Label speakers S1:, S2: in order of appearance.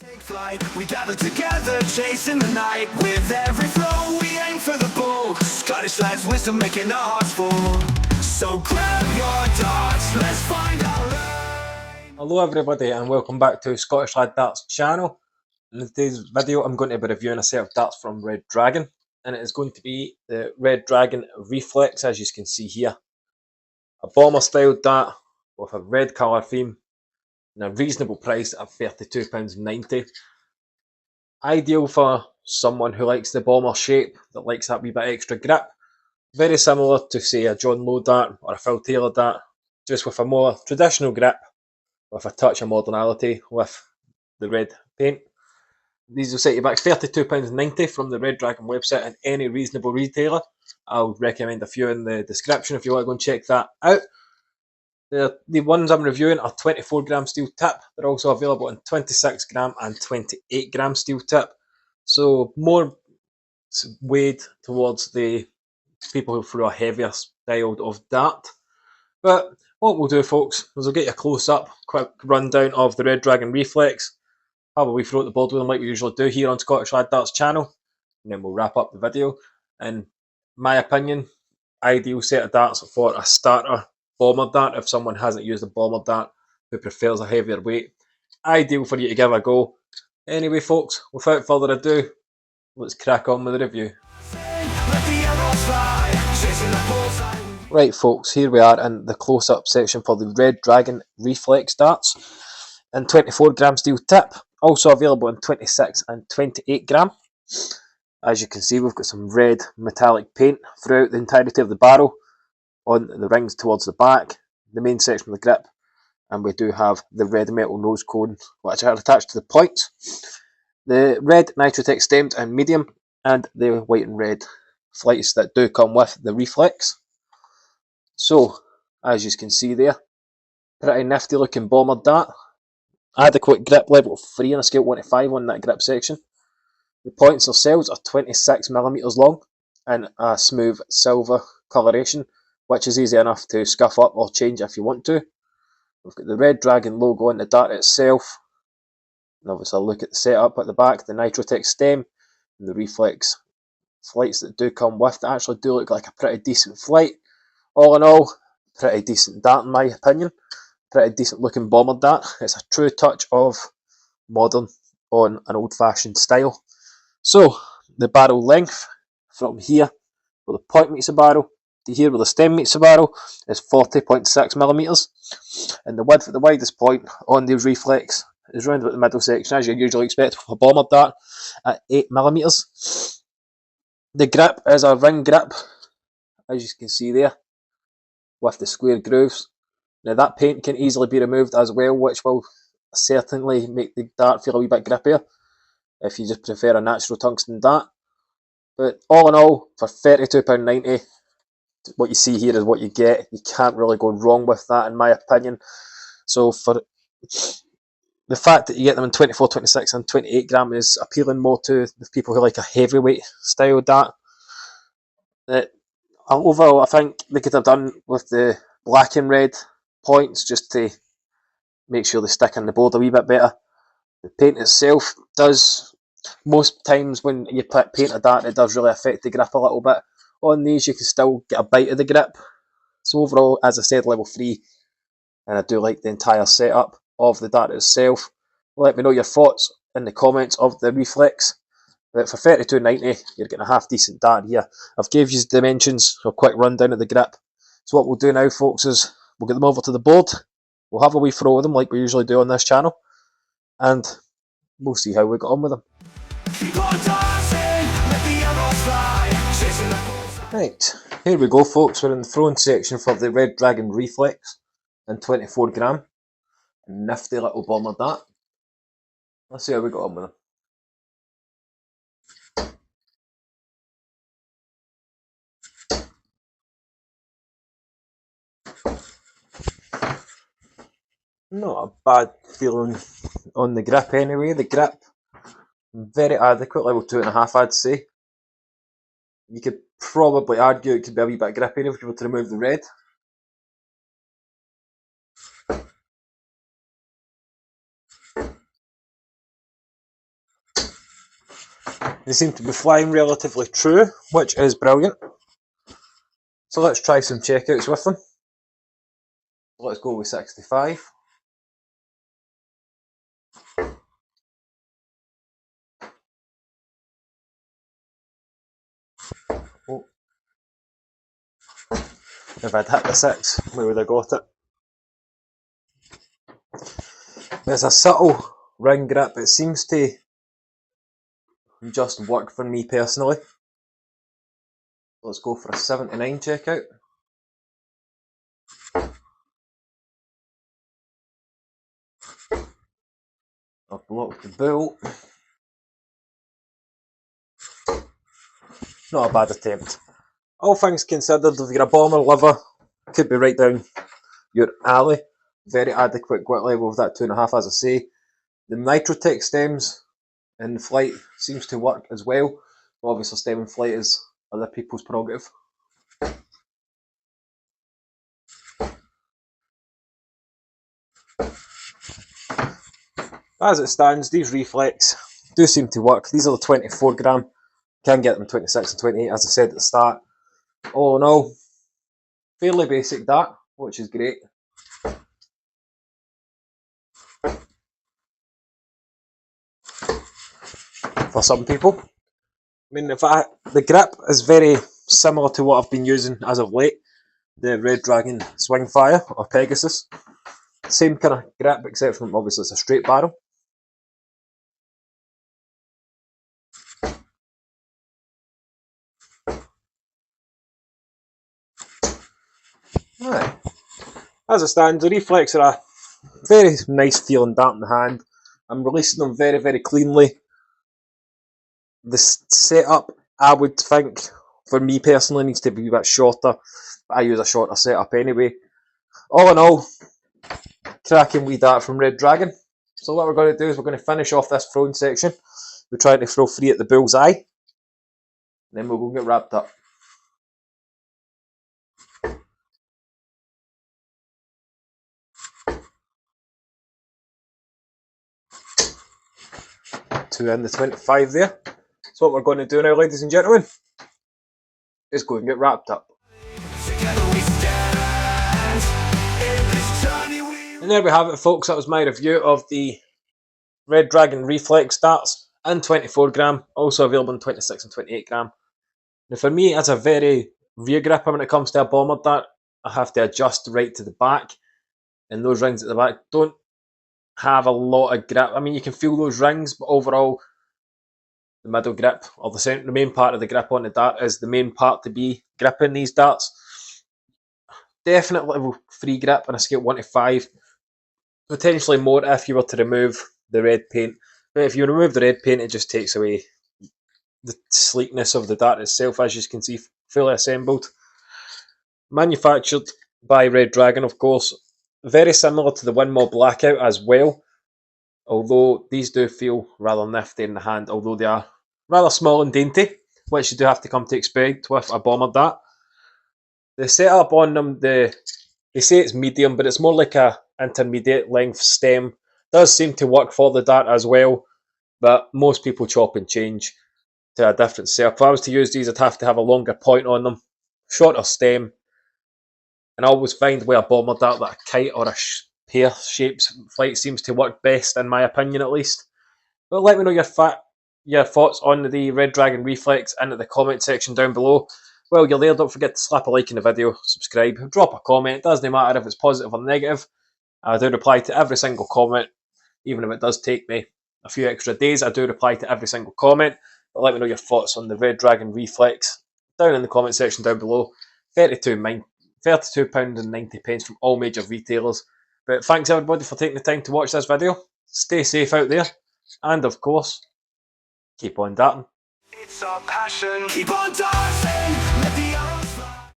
S1: Take flight, we gather together, chasing the night. With every flow, we aim for the bull. Scottish lads, wisdom making our hearts full. So grab your darts, let's find our lane.
S2: Hello everybody and welcome back to Scottish Lad Darts channel. In today's video I'm going to be reviewing a set of darts from Red Dragon, and it is going to be the Red Dragon Reflex, as you can see here. A bomber style dart with a red colour theme and a reasonable price of £32.90. Ideal for someone who likes the bomber shape, that likes that wee bit extra grip. Very similar to say a John Lowe dart or a Phil Taylor dart, just with a more traditional grip with a touch of modernality with the red paint. These will set you back £32.90 from the Red Dragon website and any reasonable retailer. I'll recommend a few in the description if you want to go and check that out. The ones I'm reviewing are 24g steel tip. They're also available in 26g and 28g steel tip. So more weighed towards the people who throw a heavier style of dart. But what we'll do, folks, is we'll get you a close-up, quick rundown of the Red Dragon Reflex. Have a wee throw at the board with them like we usually do here on Scottish Lad Darts channel, and then we'll wrap up the video. In my opinion, ideal set of darts for a starter bomber dart if someone hasn't used a bomber dart who prefers a heavier weight. Ideal for you to give a go. Anyway, folks, without further ado, let's crack on with the review. Right, folks, here we are in the close-up section for the Red Dragon Reflex darts in 24g steel tip. Also available in 26 and 28g. As you can see, we've got some red metallic paint throughout the entirety of the barrel, on the rings towards the back, the main section of the grip, and we do have the red metal nose cone which are attached to the points. The red Nitrotech stemmed and medium, and the white and red flights that do come with the Reflex. So, as you can see there, pretty nifty looking bomber dart. Adequate grip level 3 on a scale of 1 to 5 on that grip section. The points themselves are 26mm long and a smooth silver coloration, which is easy enough to scuff up or change if you want to. We've got the Red Dragon logo on the dart itself, and obviously a look at the setup at the back, the Nitrotech stem, and the Reflex flights that do come with that actually do look like a pretty decent flight. All in all, pretty decent dart in my opinion. Pretty decent looking bomber dart. It's a true touch of modern on an old fashioned style. So the barrel length from here where the point meets the barrel to here where the stem meets the barrel is 40.6mm, and the width at the widest point on the Reflex is round about the middle section, as you usually expect with a bomber dart, at 8mm. The grip is a ring grip, as you can see there, with the square grooves. Now that paint can easily be removed as well, which will certainly make the dart feel a wee bit grippier if you just prefer a natural tungsten dart. But all in all, for £32.90, what you see here is what you get. You can't really go wrong with that in my opinion. So for the fact that you get them in 24, 26 and 28g is appealing more to the people who like a heavyweight style dart. Overall, I think they could have done with the black and red points just to make sure they stick on the board a wee bit better. The paint itself does, most times when you paint a dart, it does really affect the grip a little bit. On these you can still get a bite of the grip. So overall, as I said, level 3, and I do like the entire setup of the dart itself. Let me know your thoughts in the comments of the Reflex. But for £32.90, you're getting a half decent dart here. I've gave you dimensions, a quick rundown of the grip. So what we'll do now, folks, is we'll get them over to the board. We'll have a wee throw with them like we usually do on this channel, and we'll see how we get on with them. Right, here we go, folks. We're in the throwing section for the Red Dragon Reflex in 24g. Nifty little bomber dart. Let's see how we got on with them. Not a bad feeling on the grip anyway. The grip, very adequate, level 2.5 I'd say. You could probably argue it could be a wee bit grippier if you were to remove the red. They seem to be flying relatively true, which is brilliant. So let's try some checkouts with them. Let's go with 65. Oh. If I'd hit the 6, we would have got it. There's a subtle ring grip. It seems to just work for me personally. Let's go for a 79 checkout. I've blocked the bull. Not a bad attempt. All things considered, if you're a bomber lover, could be right down your alley. Very adequate grip level with that 2.5, as I say. The Nitrotech stems in flight seems to work as well. But obviously, stem in flight is other people's prerogative. As it stands, these Reflex do seem to work. These are the 24 gram. Can get them 26 and 28, as I said at the start. All in all, fairly basic dart, which is great. For some people. I mean, the grip is very similar to what I've been using as of late. The Red Dragon Swingfire, or Pegasus. Same kind of grip, except from obviously it's a straight barrel. Right. As it stands, the Reflex are a very nice feeling dart in the hand. I'm releasing them very, very cleanly. The setup, I would think, for me personally, needs to be a bit shorter. I use a shorter setup anyway. All in all, cracking wee dart from Red Dragon. So what we're going to do is we're going to finish off this throwing section. We're trying to throw 3 at the bull's eye. And then we'll go and get wrapped up. Two in the 25 there. So what we're going to do now, ladies and gentlemen, is go and get wrapped up. And there we have it, folks. That was my review of the Red Dragon Reflex Darts in 24 gram, also available in 26 and 28 gram. Now for me, as a very rear gripper when it comes to a bomber dart, I have to adjust right to the back, and those rings at the back don't have a lot of grip. I mean, you can feel those rings, but overall, the middle grip, or the main part of the grip on the dart, is the main part to be gripping these darts. Definite level 3 grip on a scale 1 to 5. Potentially more if you were to remove the red paint. But if you remove the red paint, it just takes away the sleekness of the dart itself, as you can see, fully assembled. Manufactured by Red Dragon, of course. Very similar to the Winmore Blackout as well. Although these do feel rather nifty in the hand, although they are rather small and dainty, which you do have to come to expect with a bomber dart. The setup on them, they say it's medium, but it's more like a intermediate length stem. Does seem to work for the dart as well, but most people chop and change to a different setup. If I was to use these, I'd have to have a longer point on them, shorter stem, and I always find with a bomber dart that a kite or a pear shapes flight seems to work best, in my opinion at least. But let me know your thoughts on the Red Dragon Reflex into the comment section down below. While you're there, don't forget to slap a like in the video, subscribe, drop a comment. It doesn't matter if it's positive or negative. I do reply to every single comment, even if it does take me a few extra days. I do reply to every single comment. But let me know your thoughts on the Red Dragon Reflex down in the comment section down below. £32.90 from all major retailers. But thanks everybody for taking the time to watch this video. Stay safe out there. And of course, keep on darting.
S1: It's our passion, keep on dancing.